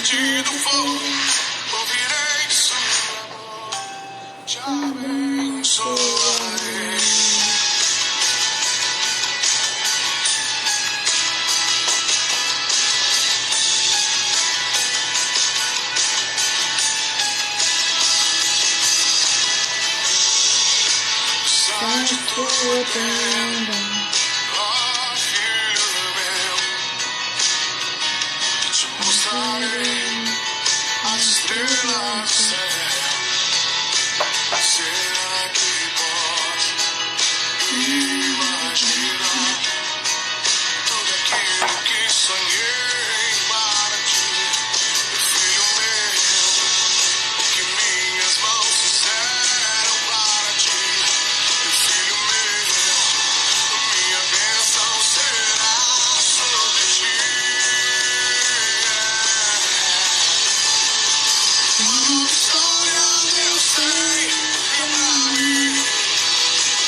pedido for, ouvirei sua voz, te abençoarei. Sai de tua tenda, ó filho meu, que te mostrarei as estrelas do céu. Será que posso imaginar tudo aquilo que sonhei para ti, meu filho meu, o que minhas mãos fizeram para ti, meu filho meu, minha bênção será sobre ti. Quando estou olhando eu sei pra mim.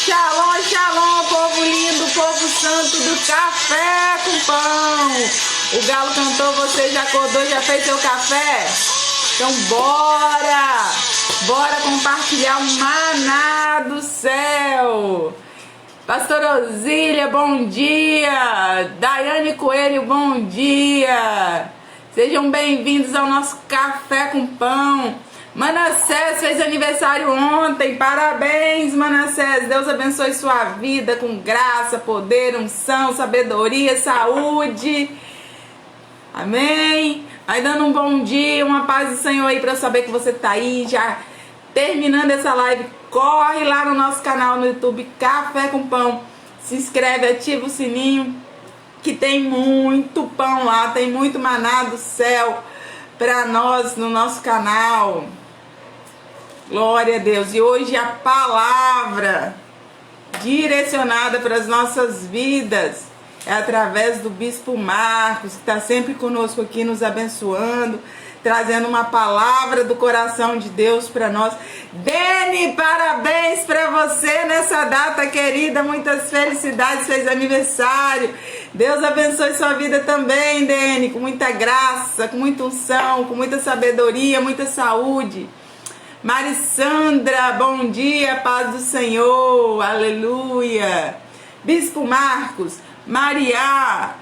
Shalom, shalom, povo lindo, povo santo do café com pão. O galo cantou, você já acordou, já fez seu café? Então bora! Bora compartilhar o maná do céu. Pastor Osília, bom dia. Daiane Coelho, bom dia. Sejam bem-vindos ao nosso café com pão. Manassés fez aniversário ontem, parabéns Manassés, Deus abençoe sua vida com graça, poder, unção, sabedoria, saúde, amém. Aí dando um bom dia, uma paz do Senhor aí para saber que você tá aí, já terminando essa live, corre lá no nosso canal no YouTube, Café com Pão, se inscreve, ativa o sininho, que tem muito pão lá, tem muito maná do céu para nós no nosso canal. Glória a Deus. E hoje a palavra direcionada para as nossas vidas é através do Bispo Marcos, que está sempre conosco aqui nos abençoando, trazendo uma palavra do coração de Deus para nós. Dene, parabéns para você nessa data querida, muitas felicidades, fez aniversário. Deus abençoe sua vida também, Dene, com muita graça, com muita unção, com muita sabedoria, muita saúde. Marissandra, bom dia, paz do Senhor, aleluia. Bispo Marcos, Maria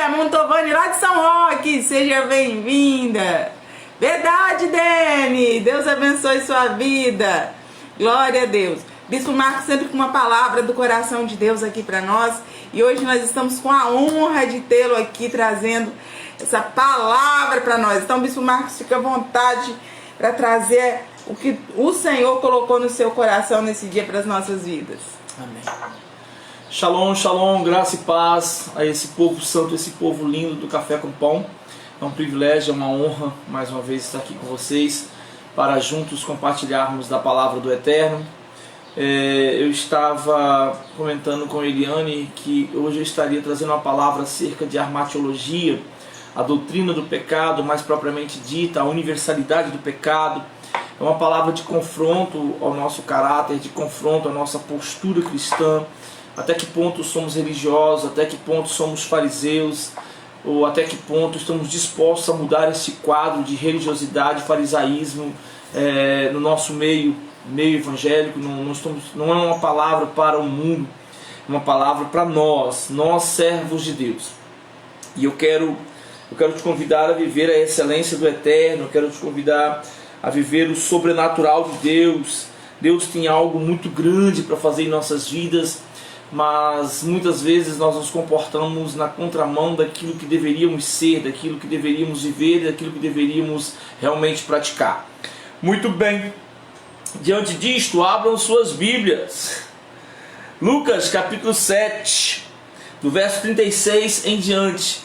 Montovani, lá de São Roque, seja bem-vinda. Verdade, Dene, Deus abençoe sua vida, glória a Deus. Bispo Marcos sempre com uma palavra do coração de Deus aqui para nós, e hoje nós estamos com a honra de tê-lo aqui trazendo essa palavra para nós. Então, Bispo Marcos, fica à vontade para trazer o que o Senhor colocou no seu coração nesse dia para as nossas vidas. Amém. Shalom, shalom, graça e paz a esse povo santo, esse povo lindo do Café com Pão. É um privilégio, é uma honra mais uma vez estar aqui com vocês para juntos compartilharmos da palavra do Eterno. Eu estava comentando com Eliane que hoje eu estaria trazendo uma palavra acerca de armatiologia, a doutrina do pecado, mais propriamente dita, a universalidade do pecado. É uma palavra de confronto ao nosso caráter, de confronto à nossa postura cristã, até que ponto somos religiosos, até que ponto somos fariseus, ou até que ponto estamos dispostos a mudar esse quadro de religiosidade, farisaísmo no nosso meio evangélico. Não é uma palavra para o mundo, é uma palavra para nós servos de Deus. E eu quero te convidar a viver a excelência do Eterno, eu quero te convidar a viver o sobrenatural de Deus. Deus tem algo muito grande para fazer em nossas vidas, mas muitas vezes nós nos comportamos na contramão daquilo que deveríamos ser, daquilo que deveríamos viver, daquilo que deveríamos realmente praticar. Muito bem, diante disto, abram suas Bíblias. Lucas capítulo 7, do verso 36 em diante.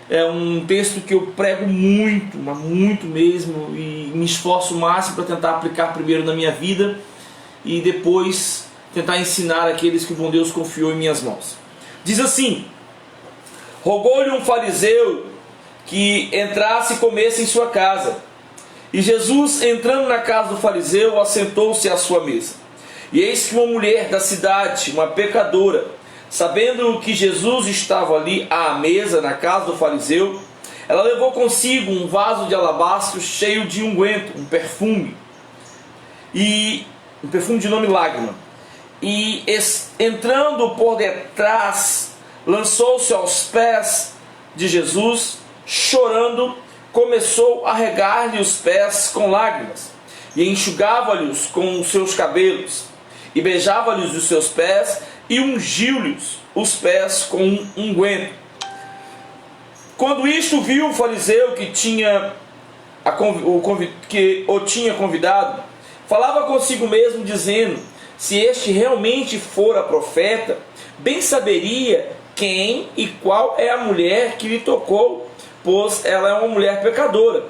É um texto que eu prego muito, mas muito mesmo, e me esforço o máximo para tentar aplicar primeiro na minha vida e depois tentar ensinar aqueles que o bom Deus confiou em minhas mãos. Diz assim: rogou-lhe um fariseu que entrasse e comesse em sua casa. E Jesus, entrando na casa do fariseu, assentou-se à sua mesa. E eis que uma mulher da cidade, uma pecadora, sabendo que Jesus estava ali à mesa na casa do fariseu, Ela levou consigo um vaso de alabastro cheio de unguento, um perfume de nome lágrima. E entrando por detrás, lançou-se aos pés de Jesus, chorando, começou a regar-lhe os pés com lágrimas, e enxugava-lhes com os seus cabelos, e beijava-lhes os seus pés, e ungiu-lhes os pés com um unguento. Quando isto viu o fariseu que o tinha convidado, falava consigo mesmo, dizendo: se este realmente fora profeta, bem saberia quem e qual é a mulher que lhe tocou, pois ela é uma mulher pecadora.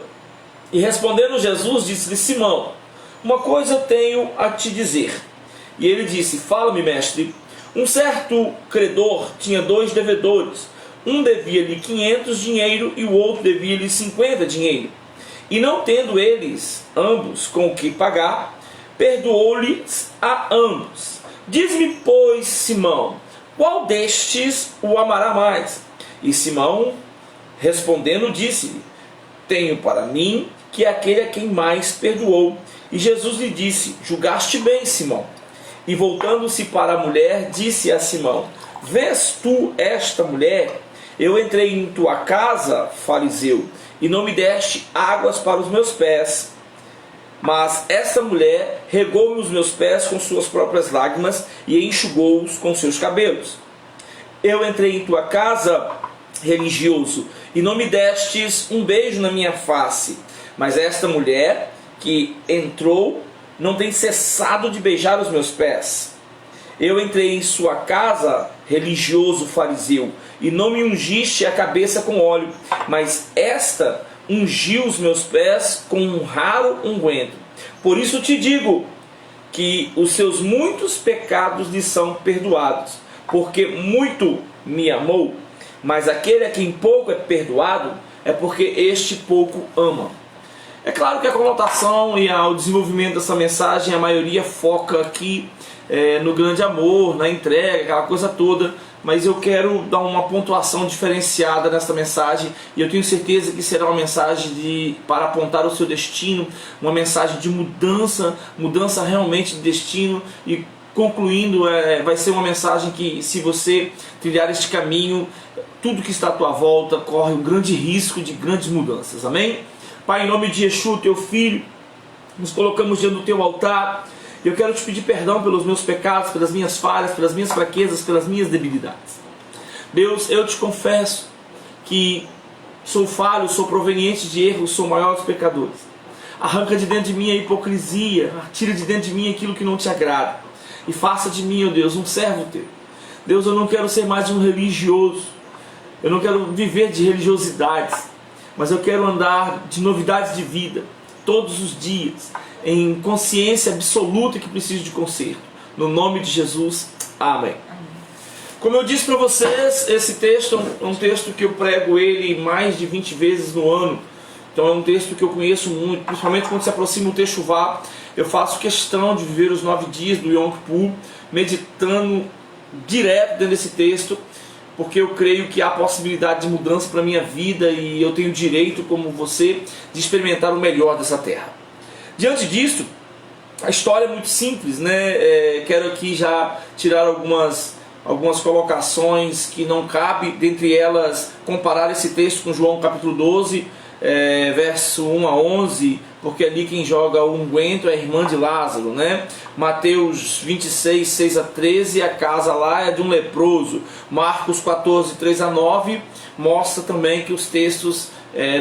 E respondendo Jesus, disse-lhe: Simão, uma coisa eu tenho a te dizer. E ele disse: fala-me, mestre. Um certo credor tinha 2 devedores. Um devia-lhe 500 dinheiro e o outro devia-lhe 50 dinheiro. E não tendo eles ambos com o que pagar, perdoou-lhes a ambos. Diz-me, pois, Simão, qual destes o amará mais? E Simão, respondendo, disse-lhe: tenho para mim que aquele a quem mais perdoou. E Jesus lhe disse: julgaste bem, Simão. E voltando-se para a mulher, disse a Simão: vês tu esta mulher? Eu entrei em tua casa, fariseu, e não me deste águas para os meus pés. Mas esta mulher regou-me os meus pés com suas próprias lágrimas e enxugou-os com seus cabelos. Eu entrei em tua casa, religioso, e não me destes um beijo na minha face. Mas esta mulher que entrou não tem cessado de beijar os meus pés. Eu entrei em sua casa, religioso fariseu, e não me ungiste a cabeça com óleo, mas esta ungiu os meus pés com um raro unguento. Por isso te digo que os seus muitos pecados lhe são perdoados, porque muito me amou. Mas aquele a quem pouco é perdoado, é porque este pouco ama. É claro que a conotação e o desenvolvimento dessa mensagem, a maioria foca aqui no grande amor, na entrega, aquela coisa toda, mas eu quero dar uma pontuação diferenciada nessa mensagem, e eu tenho certeza que será uma mensagem para apontar o seu destino, uma mensagem de mudança realmente de destino. E concluindo, vai ser uma mensagem que, se você trilhar este caminho, tudo que está à tua volta corre um grande risco de grandes mudanças. Amém? Pai, em nome de Yeshua, teu filho, nos colocamos diante do teu altar. Eu quero te pedir perdão pelos meus pecados, pelas minhas falhas, pelas minhas fraquezas, pelas minhas debilidades. Deus, eu te confesso que sou falho, sou proveniente de erros, sou maior dos pecadores. Arranca de dentro de mim a hipocrisia, tira de dentro de mim aquilo que não te agrada, e faça de mim, ó Deus, um servo teu. Deus, eu não quero ser mais um religioso, eu não quero viver de religiosidades, mas eu quero andar de novidades de vida, todos os dias, em consciência absoluta que preciso de conserto. No nome de Jesus, amém. Como eu disse para vocês, esse texto é um texto que eu prego ele mais de 20 vezes no ano. Então é um texto que eu conheço muito, principalmente quando se aproxima o Techuvá. Eu faço questão de viver os 9 dias do Yom Kippur, meditando direto dentro desse texto, porque eu creio que há possibilidade de mudança para a minha vida, e eu tenho direito, como você, de experimentar o melhor dessa terra. Diante disso, a história é muito simples, né? Quero aqui já tirar algumas colocações que não cabe, dentre elas comparar esse texto com João capítulo 12, verso 1 a 11, porque ali quem joga o unguento é a irmã de Lázaro, né? Mateus 26, 6 a 13, a casa lá é de um leproso. Marcos 14, 3 a 9, mostra também que os textos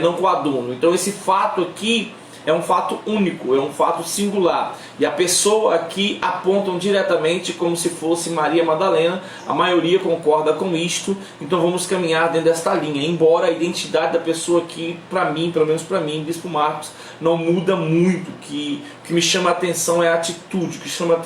não coadunam. Então esse fato aqui é um fato único, é um fato singular. E a pessoa aqui apontam diretamente como se fosse Maria Madalena. A maioria concorda com isto, então vamos caminhar dentro desta linha. Embora a identidade da pessoa aqui, para mim, pelo menos para mim, Bispo Marcos, não muda muito. O que me chama a atenção é a atitude, o que chama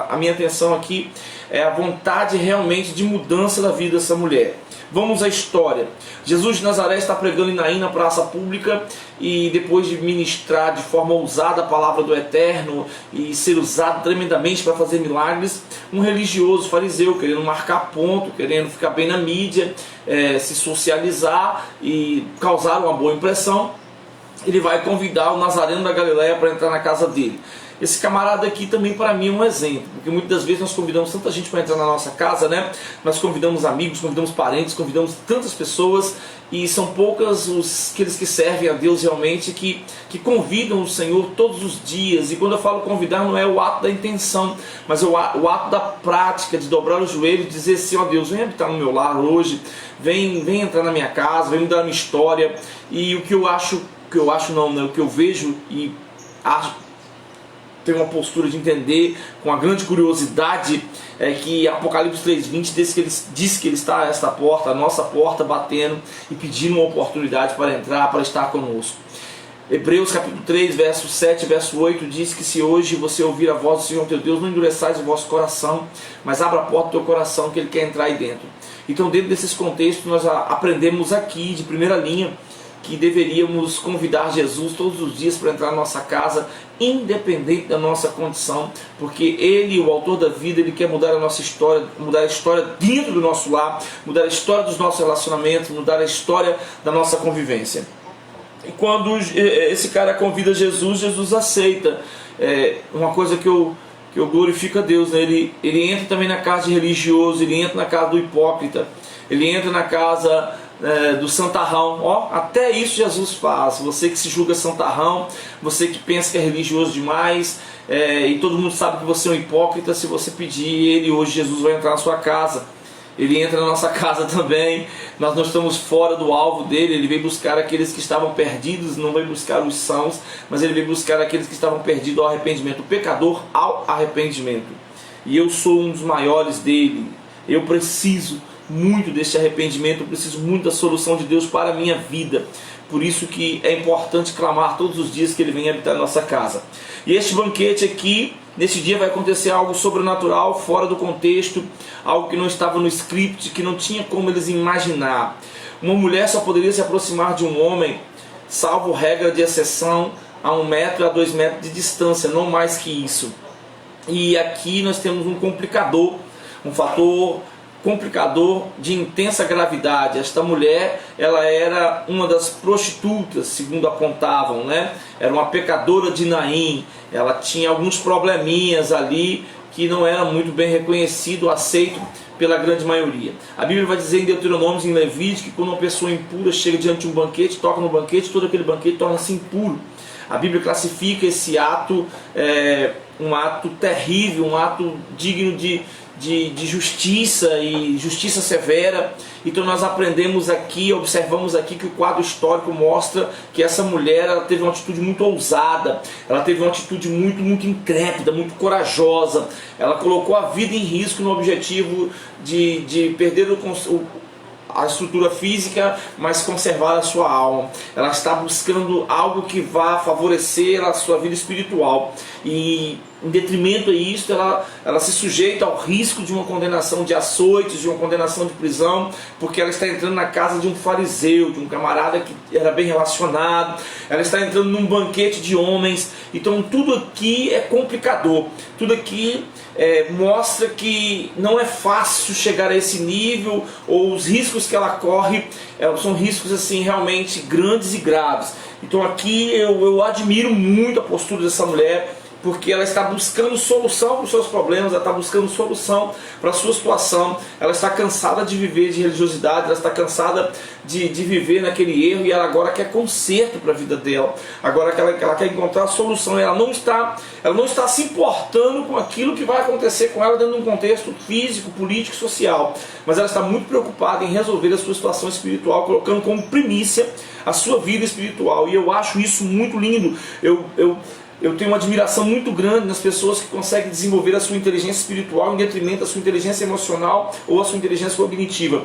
a minha atenção aqui é a vontade realmente de mudança da vida dessa mulher. Vamos à história. Jesus de Nazaré está pregando em Naim, na praça pública, e depois de ministrar de forma ousada a palavra do Eterno e e ser usado tremendamente para fazer milagres, um religioso fariseu querendo marcar ponto, querendo ficar bem na mídia, se socializar e causar uma boa impressão, ele vai convidar o Nazareno da Galileia para entrar na casa dele. Esse camarada aqui também para mim é um exemplo, porque muitas das vezes nós convidamos tanta gente para entrar na nossa casa, né? Nós convidamos amigos, convidamos parentes, convidamos tantas pessoas, e são poucas aqueles que servem a Deus realmente, que convidam o Senhor todos os dias. E quando eu falo convidar, não é o ato da intenção, mas é o ato da prática, de dobrar o joelho e dizer assim: ó Deus, vem habitar no meu lar hoje, vem entrar na minha casa, vem mudar a minha história. E o que eu vejo e acho, tenho uma postura de entender com a grande curiosidade, é que Apocalipse 3:20 diz que ele está a esta porta, a nossa porta, batendo e pedindo uma oportunidade para entrar, para estar conosco. Hebreus capítulo 3, verso 7, verso 8 diz que se hoje você ouvir a voz do Senhor teu Deus, não endureçais o vosso coração, mas abra a porta do teu coração, que Ele quer entrar aí dentro. Então, dentro desses contextos, nós aprendemos aqui de primeira linha que deveríamos convidar Jesus todos os dias para entrar na nossa casa, independente da nossa condição, porque Ele, o autor da vida, Ele quer mudar a nossa história, mudar a história dentro do nosso lar, mudar a história dos nossos relacionamentos, mudar a história da nossa convivência. E quando esse cara convida Jesus, Jesus aceita. Uma coisa que eu glorifico a Deus, né? Ele entra também na casa de religioso, ele entra na casa do hipócrita, ele entra na casa do santarrão. Até isso Jesus faz. Você que se julga santarrão, você que pensa que é religioso demais, e todo mundo sabe que você é um hipócrita, se você pedir ele, hoje Jesus vai entrar na sua casa. Ele entra na nossa casa também. Nós não estamos fora do alvo dele. Ele veio buscar aqueles que estavam perdidos, não veio buscar os sãos, mas ele veio buscar aqueles que estavam perdidos ao arrependimento, o pecador ao arrependimento. E eu sou um dos maiores dele. Eu preciso muito deste arrependimento, eu preciso muito da solução de Deus para a minha vida. Por isso que é importante clamar todos os dias que Ele venha habitar na nossa casa. E este banquete aqui, nesse dia vai acontecer algo sobrenatural, fora do contexto, algo que não estava no script, que não tinha como eles imaginar. Uma mulher só poderia se aproximar de um homem, salvo regra de exceção, a 1 metro a 2 metros de distância, não mais que isso. E aqui nós temos um complicador, um fator complicador de intensa gravidade. Esta mulher, ela era uma das prostitutas, segundo apontavam, né? Era uma pecadora de Naim. Ela tinha alguns probleminhas ali que não era muito bem reconhecido, aceito pela grande maioria. A Bíblia vai dizer em Deuteronômio, em Levítico, que quando uma pessoa impura chega diante de um banquete, toca no banquete, todo aquele banquete torna-se impuro. A Bíblia classifica esse ato um ato terrível, um ato digno de justiça e justiça severa. Então nós aprendemos aqui, observamos aqui que o quadro histórico mostra que essa mulher, ela teve uma atitude muito ousada, ela teve uma atitude muito intrépida, muito corajosa. Ela colocou a vida em risco no objetivo de perder a estrutura física, mas conservar a sua alma. Ela está buscando algo que vá favorecer a sua vida espiritual, e em detrimento a isso, ela se sujeita ao risco de uma condenação de açoites, de uma condenação de prisão, porque ela está entrando na casa de um fariseu, de um camarada que era bem relacionado. Ela está entrando num banquete de homens. Então tudo aqui é complicador, tudo aqui mostra que não é fácil chegar a esse nível, ou os riscos que ela corre são riscos assim realmente grandes e graves. Então aqui eu admiro muito a postura dessa mulher, porque ela está buscando solução para os seus problemas, ela está buscando solução para a sua situação. Ela está cansada de viver de religiosidade, ela está cansada de viver naquele erro, e ela agora quer conserto para a vida dela. Agora que ela quer encontrar a solução, ela não está se importando com aquilo que vai acontecer com ela dentro de um contexto físico, político e social, mas ela está muito preocupada em resolver a sua situação espiritual, colocando como primícia a sua vida espiritual. E eu acho isso muito lindo. Eu tenho uma admiração muito grande nas pessoas que conseguem desenvolver a sua inteligência espiritual em detrimento da sua inteligência emocional ou a sua inteligência cognitiva.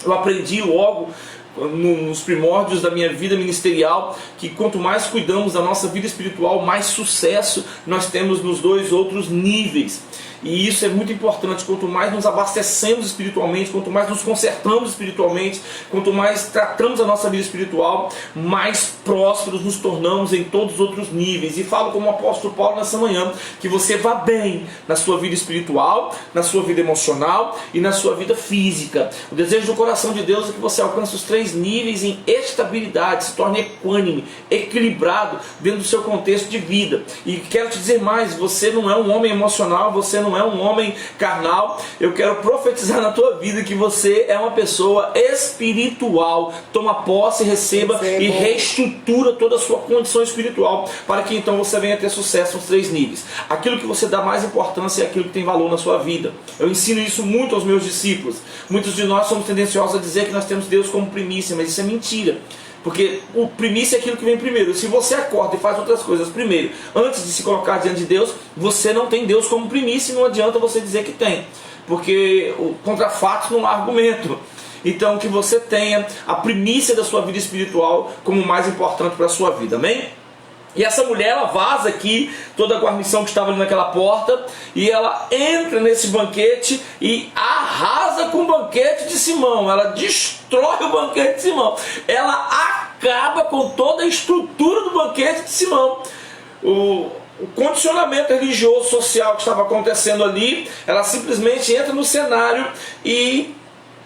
Eu aprendi logo nos primórdios da minha vida ministerial que quanto mais cuidamos da nossa vida espiritual, mais sucesso nós temos nos dois outros níveis. E isso é muito importante. Quanto mais nos abastecemos espiritualmente, quanto mais nos consertamos espiritualmente, quanto mais tratamos a nossa vida espiritual, mais prósperos nos tornamos em todos os outros níveis. E falo como o apóstolo Paulo nessa manhã, que você vá bem na sua vida espiritual, na sua vida emocional e na sua vida física. O desejo do coração de Deus é que você alcance os 3 níveis em estabilidade, se torne equânime, equilibrado dentro do seu contexto de vida. E quero te dizer mais, você não é um homem emocional, você não é um homem carnal. Eu quero profetizar na tua vida que você é uma pessoa espiritual. Toma posse, receba e reestrutura toda a sua condição espiritual, para que então você venha ter sucesso nos 3 níveis. Aquilo que você dá mais importância é aquilo que tem valor na sua vida. Eu ensino isso muito aos meus discípulos. Muitos de nós somos tendenciosos a dizer que nós temos Deus como primícia, mas isso é mentira. Porque o primícia é aquilo que vem primeiro. Se você acorda e faz outras coisas primeiro, antes de se colocar diante de Deus, você não tem Deus como primícia e não adianta você dizer que tem. Porque contra fatos não há argumento. Então que você tenha a primícia da sua vida espiritual como mais importante para a sua vida, amém? E essa mulher, ela vaza aqui toda a guarnição que estava ali naquela porta, e ela entra nesse banquete e arrasa com o banquete de Simão. Ela destrói o banquete de Simão. Ela acaba com toda a estrutura do banquete de Simão. O condicionamento religioso, social que estava acontecendo ali, ela simplesmente entra no cenário e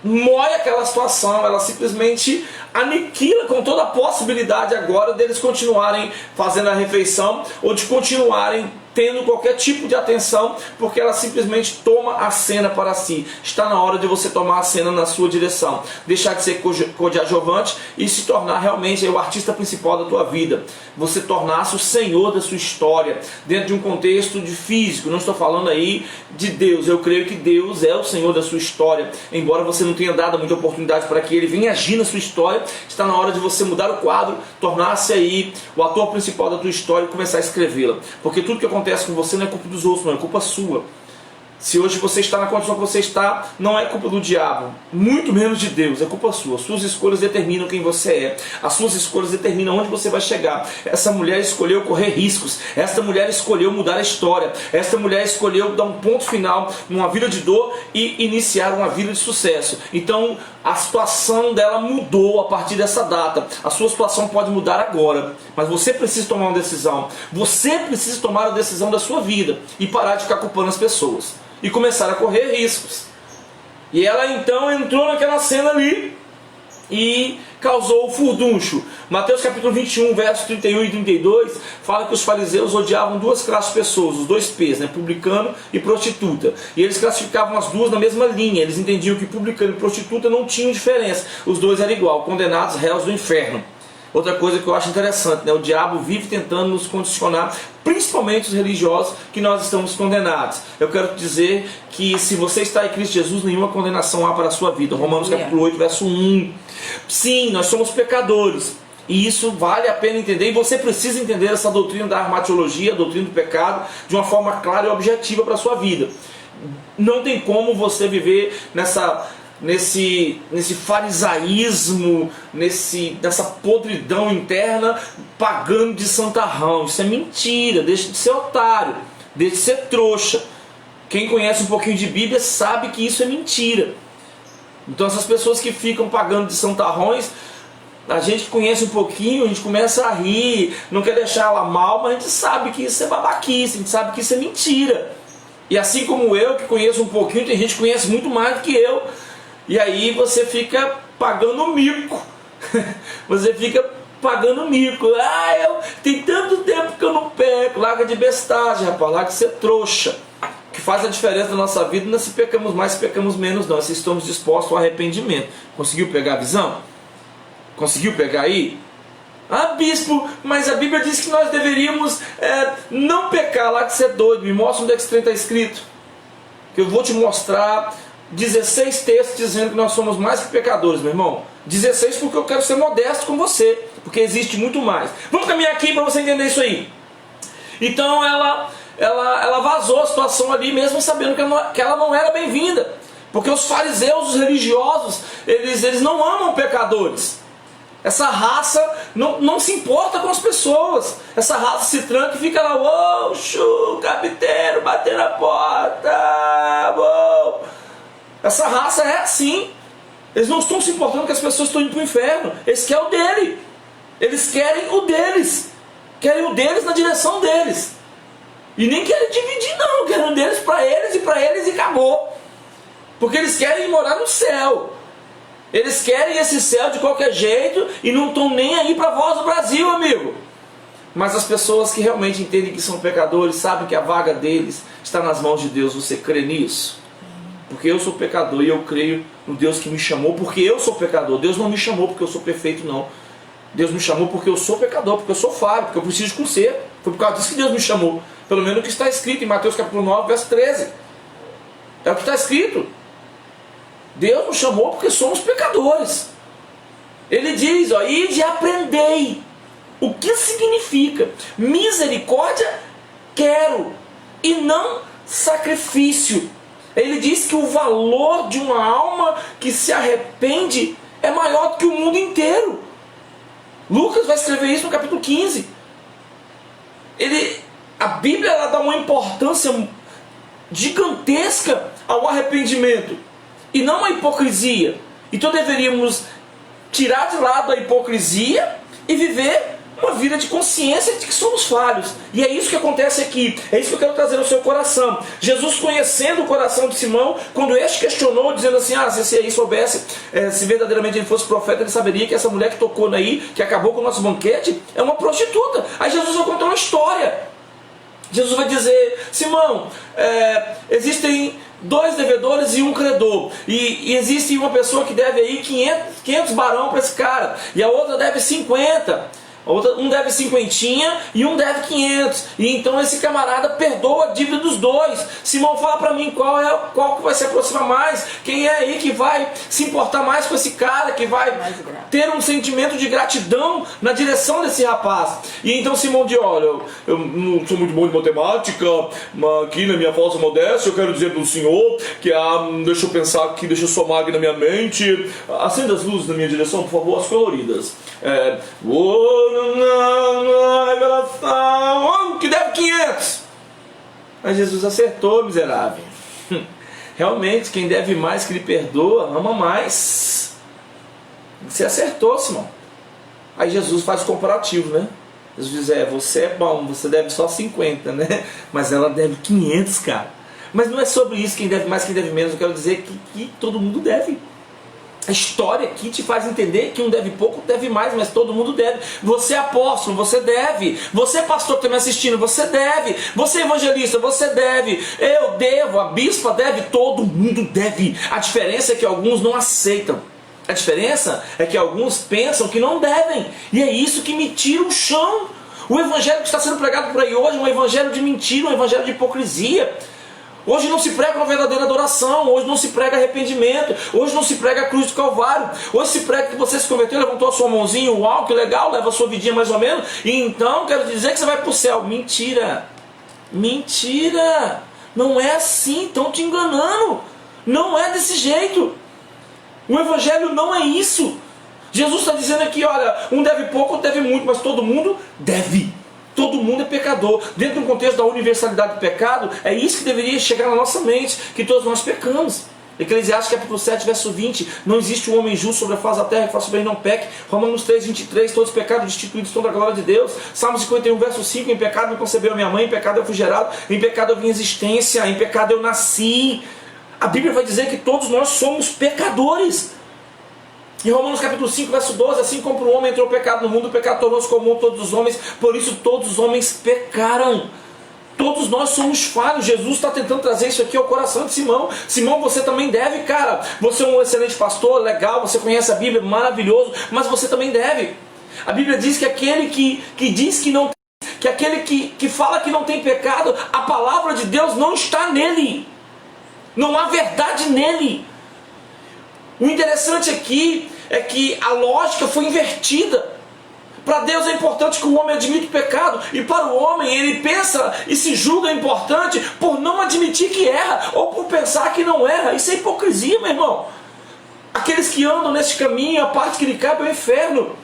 moe aquela situação. Ela simplesmente aniquila com toda a possibilidade agora deles continuarem fazendo a refeição ou de continuarem tendo qualquer tipo de atenção, porque ela simplesmente toma a cena para si. Está na hora de você tomar a cena na sua direção, deixar de ser coadjuvante e se tornar realmente o artista principal da tua vida. Você tornar-se o senhor da sua história, dentro de um contexto de físico. Não estou falando aí de Deus. Eu creio que Deus é o senhor da sua história, embora você não tenha dado muita oportunidade para que Ele venha agir na sua história. Está na hora de você mudar o quadro, tornar-se aí o ator principal da tua história e começar a escrevê-la, porque tudo que acontece com você não é culpa dos outros, não é culpa sua. Se hoje você está na condição que você está, não é culpa do diabo, muito menos de Deus, é culpa sua. Suas escolhas determinam quem você é. As suas escolhas determinam onde você vai chegar. Essa mulher escolheu correr riscos. Esta mulher escolheu mudar a história. Esta mulher escolheu dar um ponto final numa vida de dor e iniciar uma vida de sucesso. Então a situação dela mudou a partir dessa data. A sua situação pode mudar agora, mas você precisa tomar uma decisão. Você precisa tomar a decisão da sua vida e parar de ficar culpando as pessoas e começar a correr riscos. E ela então entrou naquela cena ali e causou o furduncho. Mateus capítulo 21, versos 31 e 32 fala que os fariseus odiavam 2 classes de pessoas, os 2 P's, publicano e prostituta. E eles classificavam as duas na mesma linha. Eles entendiam que publicano e prostituta não tinham diferença. Os dois eram igual, condenados, réus do inferno. Outra coisa que eu acho interessante, o diabo vive tentando nos condicionar, principalmente os religiosos, que nós estamos condenados. Eu quero te dizer que se você está em Cristo Jesus, nenhuma condenação há para a sua vida. Romanos capítulo 8, verso 1. Sim, nós somos pecadores. E isso vale a pena entender, e você precisa entender essa doutrina da armatiologia, a doutrina do pecado, de uma forma clara e objetiva para a sua vida. Não tem como você viver nesse farisaísmo, nessa podridão interna, pagando de santarrão. Isso é mentira. Deixa de ser otário, deixa de ser trouxa. Quem conhece um pouquinho de Bíblia sabe que isso é mentira. Então essas pessoas que ficam pagando de santarrões, a gente que conhece um pouquinho, a gente começa a rir, não quer deixar ela mal, mas a gente sabe que isso é babaquice, a gente sabe que isso é mentira. E assim como eu, que conheço um pouquinho, tem gente que conhece muito mais do que eu. E aí você fica pagando mico. Você fica pagando mico. Tem tanto tempo que eu não peco. Larga de bestagem, rapaz. Larga de ser trouxa. O que faz a diferença na nossa vida não é se pecamos mais, se pecamos menos, não. É se estamos dispostos ao arrependimento. Conseguiu pegar a visão? Conseguiu pegar aí? Ah, bispo, mas a Bíblia diz que nós deveríamos não pecar. Lá que você é doido. Me mostra onde é que esse trem está escrito. Que eu vou te mostrar 16 textos dizendo que nós somos mais que pecadores, meu irmão. 16 porque eu quero ser modesto com você, porque existe muito mais. Vamos caminhar aqui para você entender isso aí. Então ela vazou a situação ali, mesmo sabendo que ela não era bem-vinda. Porque os fariseus, os religiosos, eles não amam pecadores. Essa raça não se importa com as pessoas. Essa raça se tranca e fica lá, capiteiro, bater na porta, Essa raça é assim. Eles não estão se importando que as pessoas estão indo para o inferno. Esse que é o dele. Eles querem o deles. Querem o deles na direção deles. E nem querem dividir não. Querem o deles para eles e acabou. Porque eles querem morar no céu. Eles querem esse céu de qualquer jeito e não estão nem aí para a voz do Brasil, amigo. Mas as pessoas que realmente entendem que são pecadores, sabem que a vaga deles está nas mãos de Deus. Você crê nisso? Porque eu sou pecador e eu creio no Deus que me chamou porque eu sou pecador. Deus não me chamou porque eu sou perfeito, não. Deus me chamou porque eu sou pecador, porque eu sou falho, porque eu preciso de conserto. Foi por causa disso que Deus me chamou. Pelo menos o que está escrito em Mateus capítulo 9, verso 13. É o que está escrito. Deus nos chamou porque somos pecadores. Ele diz, ó, ide e aprendei. O que significa? Misericórdia quero e não sacrifício. Ele diz que o valor de uma alma que se arrepende é maior do que o mundo inteiro. Lucas vai escrever isso no capítulo 15. A Bíblia ela dá uma importância gigantesca ao arrependimento e não à hipocrisia. Então deveríamos tirar de lado a hipocrisia e viver uma vida de consciência de que somos falhos. E é isso que acontece aqui. É isso que eu quero trazer ao seu coração. Jesus, conhecendo o coração de Simão, quando este questionou, dizendo assim, se esse aí soubesse, se verdadeiramente ele fosse profeta, ele saberia que essa mulher que tocou aí, que acabou com o nosso banquete, é uma prostituta. Aí Jesus vai contar uma história. Jesus vai dizer, Simão, existem 2 devedores e um credor. E existe uma pessoa que deve aí 500 barão para esse cara. E a outra deve 50. Um deve 50 e um deve 500. E então esse camarada perdoa a dívida dos 2. Simão, fala para mim qual que vai se aproximar mais. Quem é aí que vai se importar mais com esse cara, que vai ter um sentimento de gratidão na direção desse rapaz. E então Simão diz, olha, eu não sou muito bom de matemática, mas aqui na minha falsa modéstia eu quero dizer para o senhor que deixa eu pensar aqui, deixa eu somar aqui na minha mente. Acenda as luzes na minha direção, por favor, as coloridas. Revelação, que deve 500. Mas Jesus acertou, miserável. Realmente, quem deve mais que lhe perdoa, ama mais. Você acertou, Simão. Aí Jesus faz o comparativo, né? Jesus diz, você é bom, você deve só 50, né? Mas ela deve 500, cara. Mas não é sobre isso, quem deve mais, quem deve menos. Eu quero dizer que todo mundo deve. A história aqui te faz entender que um deve pouco, deve mais, mas todo mundo deve. Você é apóstolo, você deve. Você é pastor que está me assistindo, você deve. Você é evangelista, você deve. Eu devo, a bispa deve, todo mundo deve. A diferença é que alguns não aceitam. A diferença é que alguns pensam que não devem. E é isso que me tira o chão. O evangelho que está sendo pregado por aí hoje é um evangelho de mentira, um evangelho de hipocrisia. Hoje não se prega uma verdadeira adoração, hoje não se prega arrependimento, hoje não se prega a cruz do Calvário, hoje se prega que você se converteu, levantou a sua mãozinha, uau, que legal, leva a sua vidinha mais ou menos, e então quero dizer que você vai para o céu. Mentira, mentira, não é assim, estão te enganando, não é desse jeito, o evangelho não é isso. Jesus está dizendo aqui, olha, um deve pouco, outro deve muito, mas todo mundo deve. Todo mundo é pecador. Dentro do contexto da universalidade do pecado, é isso que deveria chegar na nossa mente, que todos nós pecamos. Eclesiastes capítulo 7, verso 20, não existe um homem justo sobre a face da terra que faça o bem e não peque. Romanos 3, 23, todos os pecados destituídos estão da glória de Deus. Salmos 51, verso 5, em pecado me concebeu a minha mãe, em pecado eu fui gerado, em pecado eu vim existência, em pecado eu nasci. A Bíblia vai dizer que todos nós somos pecadores. Em Romanos capítulo 5, verso 12, assim como para o homem entrou o pecado no mundo, o pecado tornou-se comum a todos os homens, por isso todos os homens pecaram. Todos nós somos falhos. Jesus está tentando trazer isso aqui ao coração de Simão. Simão, você também deve, cara. Você é um excelente pastor, legal, você conhece a Bíblia, maravilhoso, mas você também deve. A Bíblia diz que aquele que diz que não tem, que aquele que fala que não tem pecado, a palavra de Deus não está nele. Não há verdade nele. O interessante aqui é que a lógica foi invertida. Para Deus é importante que o homem admita o pecado, e para o homem ele pensa e se julga importante por não admitir que erra, ou por pensar que não erra. Isso é hipocrisia, meu irmão. Aqueles que andam nesse caminho, a parte que lhe cabe é o inferno.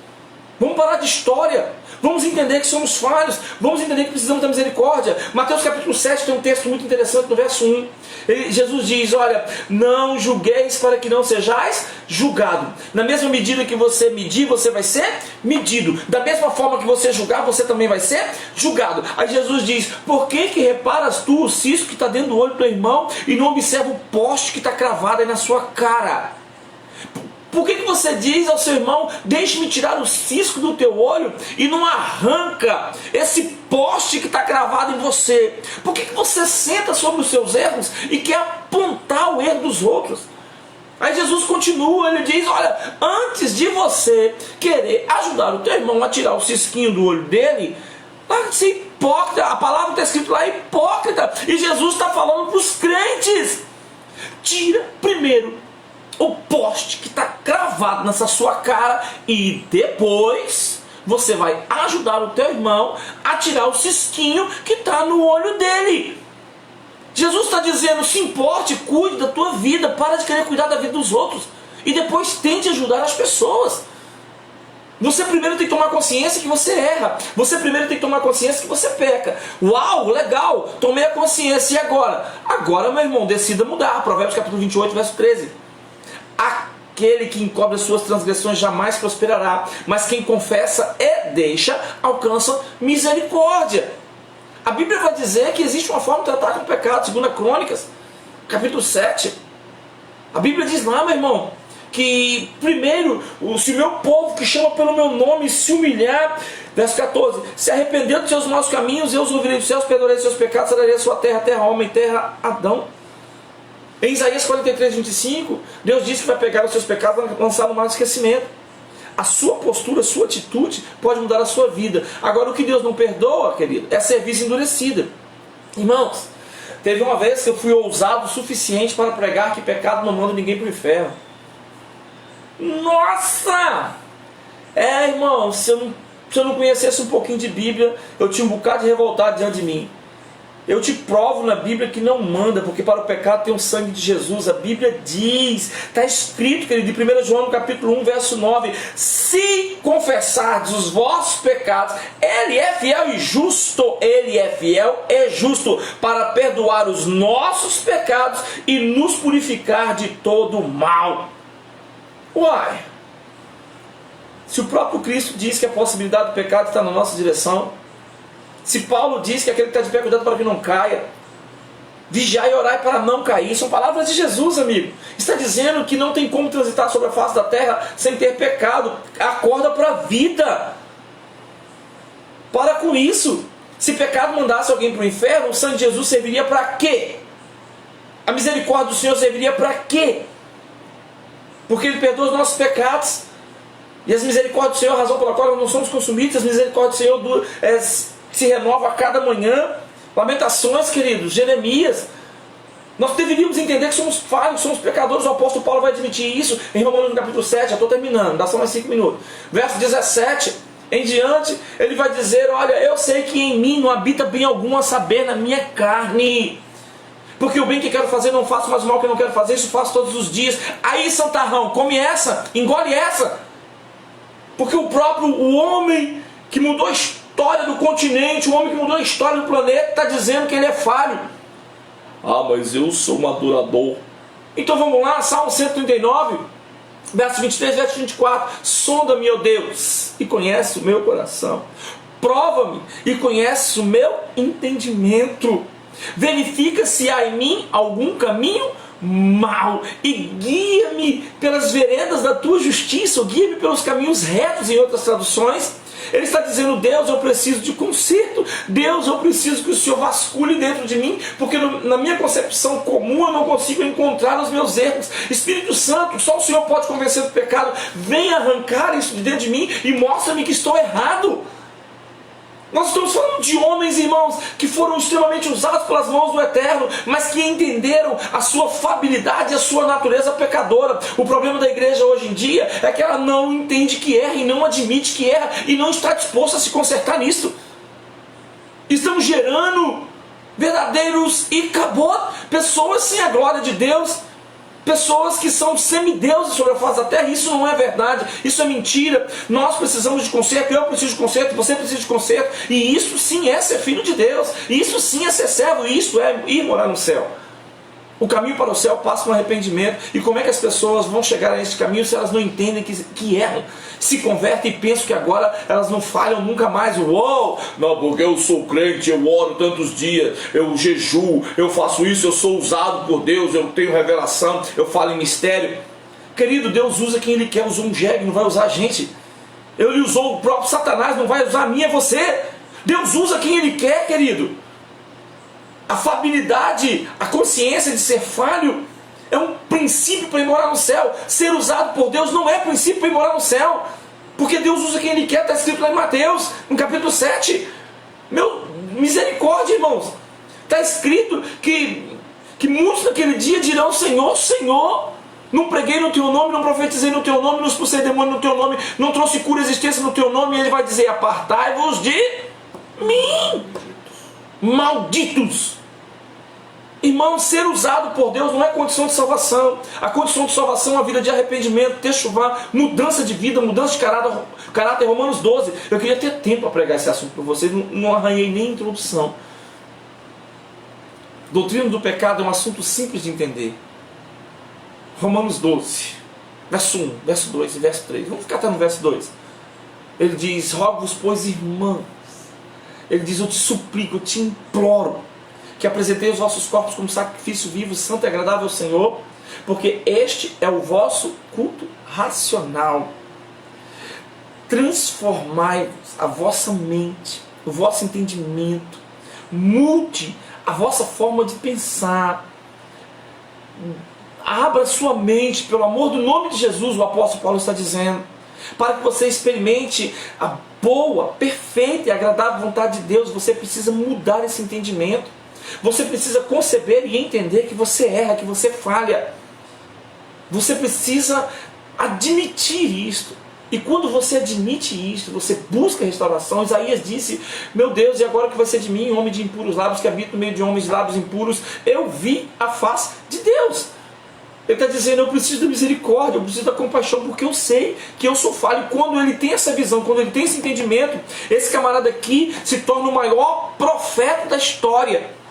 Vamos parar de história. Vamos entender que somos falhos. Vamos entender que precisamos da misericórdia. Mateus capítulo 7 tem um texto muito interessante no verso 1. Jesus diz, olha, não julgueis para que não sejais julgado. Na mesma medida que você medir, você vai ser medido. Da mesma forma que você julgar, você também vai ser julgado. Aí Jesus diz, por que reparas tu o cisco que está dentro do olho do teu irmão e não observa o poste que está cravado aí na sua cara? Por que você diz ao seu irmão, deixe-me tirar o cisco do teu olho e não arranca esse poste que está cravado em você? Por que você senta sobre os seus erros e quer apontar o erro dos outros? Aí Jesus continua, ele diz, olha, antes de você querer ajudar o teu irmão a tirar o cisquinho do olho dele, larga de ser hipócrita. A palavra está escrita lá, hipócrita. E Jesus está falando para os crentes, tira primeiro o poste que está cravado nessa sua cara e depois você vai ajudar o teu irmão a tirar o cisquinho que está no olho dele. Jesus está dizendo, se importe, cuide da tua vida, para de querer cuidar da vida dos outros e depois tente ajudar as pessoas. Você primeiro tem que tomar consciência que você erra. Você primeiro tem que tomar consciência que você peca. Uau, legal, tomei a consciência. E agora? Agora, meu irmão, decida mudar. Provérbios capítulo 28, verso 13. Aquele que encobre as suas transgressões jamais prosperará, mas quem confessa e deixa, alcança misericórdia. A Bíblia vai dizer que existe uma forma de tratar com o pecado, segundo Crônicas, capítulo 7. A Bíblia diz lá, meu irmão, que primeiro, se o meu povo que chama pelo meu nome se humilhar, verso 14, se arrepender dos seus maus caminhos, eu os ouvirei dos céus, perdoarei seus pecados, sararei a sua terra, terra homem, terra Adão. Em Isaías 43, 25, Deus disse que vai pegar os seus pecados e lançar no mar do esquecimento. A sua postura, a sua atitude pode mudar a sua vida. Agora, o que Deus não perdoa, querido, é a serviço endurecida. Irmãos, teve uma vez que eu fui ousado o suficiente para pregar que pecado não manda ninguém para o inferno. Nossa! Irmão, se eu não conhecesse um pouquinho de Bíblia, eu tinha um bocado de revoltado diante de mim. Eu te provo na Bíblia que não manda, porque para o pecado tem o sangue de Jesus. A Bíblia diz, está escrito, querido, em 1 João no capítulo 1, verso 9, se confessardes os vossos pecados, Ele é fiel e justo, Ele é fiel e justo, para perdoar os nossos pecados e nos purificar de todo mal. Uai, se o próprio Cristo diz que a possibilidade do pecado está na nossa direção, se Paulo diz que aquele que está de pé, cuidado para que não caia, vigiai e orai para não cair, são palavras de Jesus, amigo. Está dizendo que não tem como transitar sobre a face da terra sem ter pecado. Acorda para a vida. Para com isso. Se pecado mandasse alguém para o inferno, o sangue de Jesus serviria para quê? A misericórdia do Senhor serviria para quê? Porque Ele perdoa os nossos pecados. E as misericórdias do Senhor, a razão pela qual nós não somos consumidos, as misericórdias do Senhor se renova a cada manhã. Lamentações, queridos, Jeremias. Nós deveríamos entender que somos falhos, somos pecadores. O apóstolo Paulo vai admitir isso em Romanos no capítulo 7. Já estou terminando, dá só mais 5 minutos. Verso 17 em diante, ele vai dizer, olha, eu sei que em mim não habita bem algum, a saber, na minha carne. Porque o bem que quero fazer não faço, mas o mal que não quero fazer, isso faço todos os dias. Aí, santarrão, come essa, engole essa. Porque o homem que mudou a história do continente, o homem que mudou a história do planeta, está dizendo que ele é falho. Ah, mas eu sou um adorador. Então vamos lá, Salmo 139, verso 23, verso 24. Sonda-me, ó Deus, e conhece o meu coração. Prova-me e conhece o meu entendimento. Verifica se há em mim algum caminho mal e guia-me pelas veredas da tua justiça, ou guia-me pelos caminhos retos, em outras traduções. Ele está dizendo, Deus, eu preciso de conserto. Deus, eu preciso que o Senhor vasculhe dentro de mim, porque na minha concepção comum eu não consigo encontrar os meus erros. Espírito Santo, só o Senhor pode convencer do pecado. Vem arrancar isso de dentro de mim e mostra-me que estou errado. Nós estamos falando de homens, irmãos, que foram extremamente usados pelas mãos do Eterno, mas que entenderam a sua fabilidade e a sua natureza pecadora. O problema da igreja hoje em dia é que ela não entende que erra e não admite que erra e não está disposta a se consertar nisso. Estamos gerando verdadeiros Icabod, pessoas sem a glória de Deus. Pessoas que são semideuses sobre a face da terra. Isso não é verdade, isso é mentira. Nós precisamos de conserto, eu preciso de conserto, você precisa de conserto. E isso sim é ser filho de Deus. E isso sim é ser servo. E isso é ir morar no céu. O caminho para o céu passa por arrependimento. E como é que as pessoas vão chegar a este caminho se elas não entendem que erram? Se convertem e pensam que agora elas não falham nunca mais. Uou! Não, porque eu sou crente, eu oro tantos dias, eu jejuo, eu faço isso, eu sou usado por Deus, eu tenho revelação, eu falo em mistério. Querido, Deus usa quem Ele quer. Usou um jegue, não vai usar a gente. Ele usou o próprio Satanás, não vai usar a mim, é você. Deus usa quem Ele quer, querido. A fabilidade, a consciência de ser falho é um princípio para ir morar no céu. Ser usado por Deus não é princípio para ir morar no céu, porque Deus usa quem Ele quer. Está escrito lá em Mateus, no capítulo 7. Meu, misericórdia, irmãos. Está escrito que muitos naquele dia dirão: Senhor, Senhor, não preguei no Teu nome, não profetizei no Teu nome, não expulsei demônio no Teu nome, não trouxe cura e existência no Teu nome. E Ele vai dizer: apartai-vos de mim, malditos. Irmão, ser usado por Deus não é condição de salvação. A condição de salvação é a vida de arrependimento, techuvá, mudança de vida, mudança de caráter. Romanos 12. Eu queria ter tempo para pregar esse assunto para vocês, não arranhei nem introdução. Doutrina do pecado é um assunto simples de entender. Romanos 12, verso 1, verso 2 e verso 3. Vamos ficar até no verso 2. Ele diz: rogo-vos, pois, irmãos. Ele diz: eu te suplico, eu te imploro, que apresentei os vossos corpos como sacrifício vivo, santo e agradável ao Senhor, porque este é o vosso culto racional. Transformai-vos a vossa mente, o vosso entendimento, mude a vossa forma de pensar. Abra sua mente, pelo amor do nome de Jesus, o apóstolo Paulo está dizendo, para que você experimente a boa, perfeita e agradável vontade de Deus. Você precisa mudar esse entendimento. Você precisa conceber e entender que você erra, que você falha. Você precisa admitir isto. E quando você admite isto, você busca restauração. Isaías disse: meu Deus, e agora que vai ser de mim, homem de impuros lábios, que habita no meio de homens de lábios impuros? Eu vi a face de Deus. Ele está dizendo: eu preciso da misericórdia, eu preciso da compaixão, porque eu sei que eu sou falho. Quando ele tem essa visão, quando ele tem esse entendimento, esse camarada aqui se torna o maior profeta da história.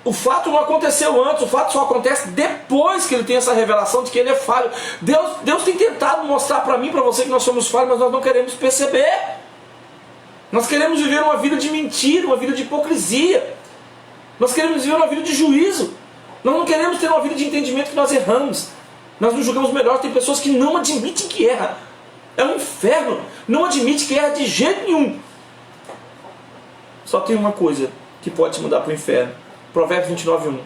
O fato não aconteceu antes, o fato só acontece depois que ele tem essa revelação de que ele é falho. Deus tem tentado mostrar para mim e para você que nós somos falhos, mas nós não queremos perceber. Nós queremos viver uma vida de mentira, uma vida de hipocrisia. Nós queremos viver uma vida de juízo. Nós não queremos ter uma vida de entendimento que nós erramos. Nós nos julgamos melhor. Tem pessoas que não admitem que erra. É um inferno. Não admite que erra de jeito nenhum. Só tem uma coisa que pode te mudar para o inferno. Provérbios 29, 1.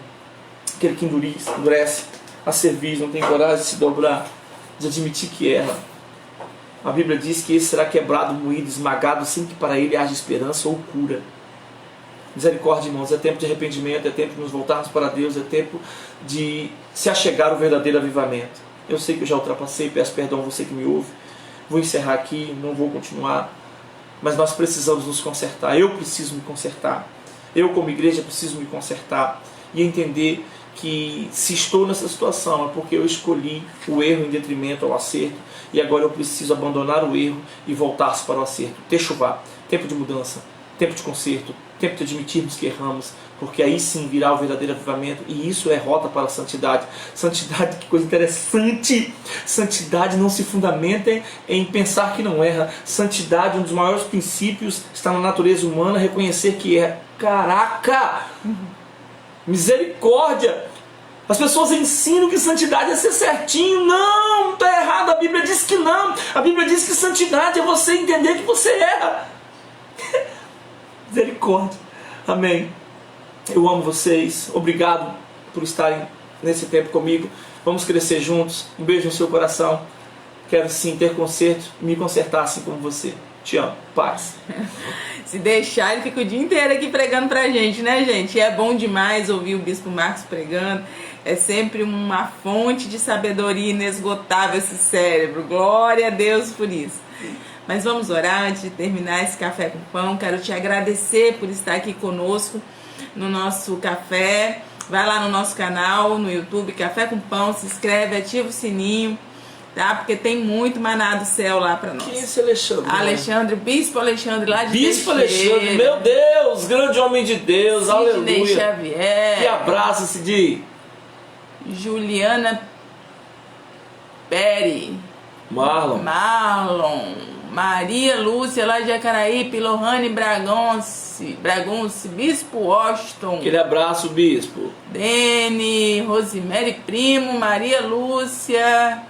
Aquele que endurece a cerviz, não tem coragem de se dobrar, de admitir que erra. A Bíblia diz que esse será quebrado, moído, esmagado, sem que para ele haja esperança ou cura. Misericórdia, irmãos, é tempo de arrependimento, é tempo de nos voltarmos para Deus, é tempo de se achegar ao verdadeiro avivamento. Eu sei que eu já ultrapassei, peço perdão a você que me ouve. Vou encerrar aqui, não vou continuar, mas nós precisamos nos consertar. Eu preciso me consertar. Eu, como igreja, preciso me consertar e entender que se estou nessa situação é porque eu escolhi o erro em detrimento ao acerto, e agora eu preciso abandonar o erro e voltar-se para o acerto. Techuvá, tempo de mudança, tempo de conserto, tempo de admitirmos que erramos, porque aí sim virá o verdadeiro avivamento, e isso é rota para a santidade. Santidade, que coisa interessante! Santidade não se fundamenta em pensar que não erra. Santidade, um dos maiores princípios, está na natureza humana, reconhecer que erra. Caraca! Misericórdia! As pessoas ensinam que santidade é ser certinho. Não, está errado. A Bíblia diz que não. A Bíblia diz que santidade é você entender que você erra. Misericórdia. Amém. Eu amo vocês. Obrigado por estarem nesse tempo comigo. Vamos crescer juntos. Um beijo no seu coração. Quero sim ter conserto e me consertar assim como você. Te amo. Paz. Se deixar, ele fica o dia inteiro aqui pregando pra gente, né, gente? E é bom demais ouvir o Bispo Marcos pregando. É sempre uma fonte de sabedoria inesgotável esse cérebro. Glória a Deus por isso. Mas vamos orar antes de terminar esse Café com Pão. Quero te agradecer por estar aqui conosco no nosso café. vai lá no nosso canal, no YouTube, Café com Pão, se inscreve, ativa o sininho, tá? Porque tem muito maná do céu lá pra nós. Quem é esse Alexandre? Bispo Alexandre lá de Bispo Teixeira. Alexandre, meu Deus, grande homem de Deus, Sidney aleluia. Xavier. Que abraço, Cid. Juliana Peri. Marlon. Maria Lúcia lá de Jacaraípe, Lohane Bragonce, Bispo Washington. Aquele abraço, Bispo. Dene, Rosemary Primo, Maria Lúcia.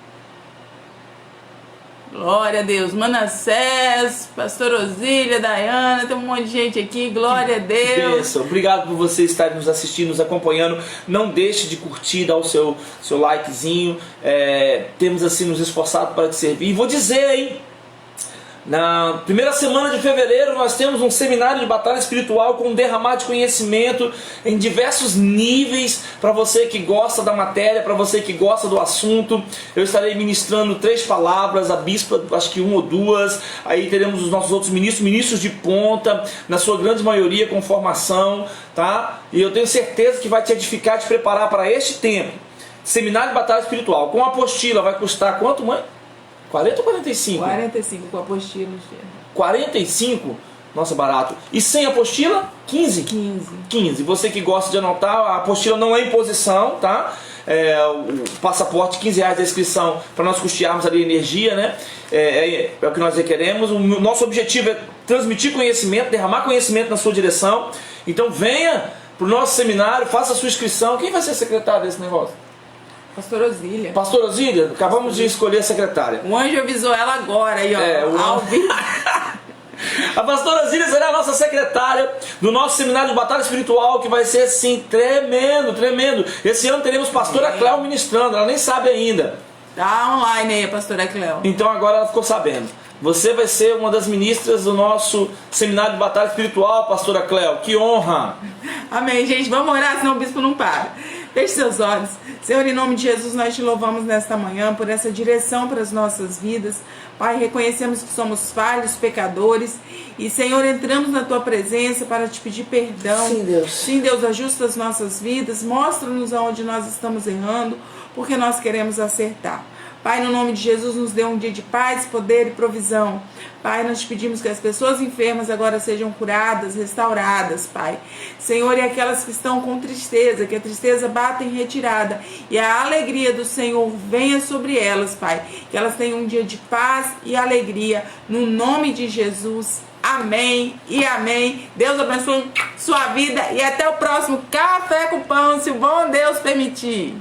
Glória a Deus. Manassés, Pastor Osília, Dayana, tem um monte de gente aqui. Glória a Deus. Bênção. Obrigado por você estar nos assistindo, nos acompanhando. Não deixe de curtir, dar o seu likezinho. Temos assim nos esforçado para te servir. E vou dizer, hein? Na primeira semana de fevereiro nós temos um seminário de batalha espiritual com um derramar de conhecimento em diversos níveis para você que gosta da matéria, para você que gosta do assunto. Eu estarei ministrando 3 palavras, a bispa acho que 1 ou 2, aí teremos os nossos outros ministros de ponta, na sua grande maioria com formação, tá? E eu tenho certeza que vai te edificar, te preparar para este tempo. Seminário de batalha espiritual com apostila vai custar quanto, mãe? 40 ou 45? 45 com apostila. 45? Nossa, barato. E sem apostila? 15? 15. Você que gosta de anotar, a apostila não é imposição, tá? O passaporte, R$15 da inscrição para nós custearmos ali a energia, né? É o que nós requeremos. O nosso objetivo é transmitir conhecimento, derramar conhecimento na sua direção. Então venha para o nosso seminário, faça a sua inscrição. Quem vai ser secretário desse negócio? Pastor Osília. Pastor Osília, acabamos de escolher a secretária. O anjo avisou ela agora aí, ó. Ao vivo. A pastora Osília será a nossa secretária do nosso seminário de batalha espiritual, que vai ser assim, tremendo, tremendo. Esse ano teremos pastora Cléo ministrando, ela nem sabe ainda. Tá online aí a pastora Cléo. Então agora ela ficou sabendo. Você vai ser uma das ministras do nosso seminário de batalha espiritual, pastora Cléo. Que honra! Amém, gente. Vamos orar, senão o bispo não para. Feche seus olhos. Senhor, em nome de Jesus, nós te louvamos nesta manhã por essa direção para as nossas vidas. Pai, reconhecemos que somos falhos, pecadores. E, Senhor, entramos na Tua presença para te pedir perdão. Sim, Deus. Sim, Deus, ajusta as nossas vidas. Mostra-nos aonde nós estamos errando, porque nós queremos acertar. Pai, no nome de Jesus, nos dê um dia de paz, poder e provisão. Pai, nós te pedimos que as pessoas enfermas agora sejam curadas, restauradas, Pai. Senhor, e aquelas que estão com tristeza, que a tristeza bata em retirada e a alegria do Senhor venha sobre elas, Pai. Que elas tenham um dia de paz e alegria, no nome de Jesus. Amém e amém. Deus abençoe sua vida e até o próximo Café com Pão, se o bom Deus permitir.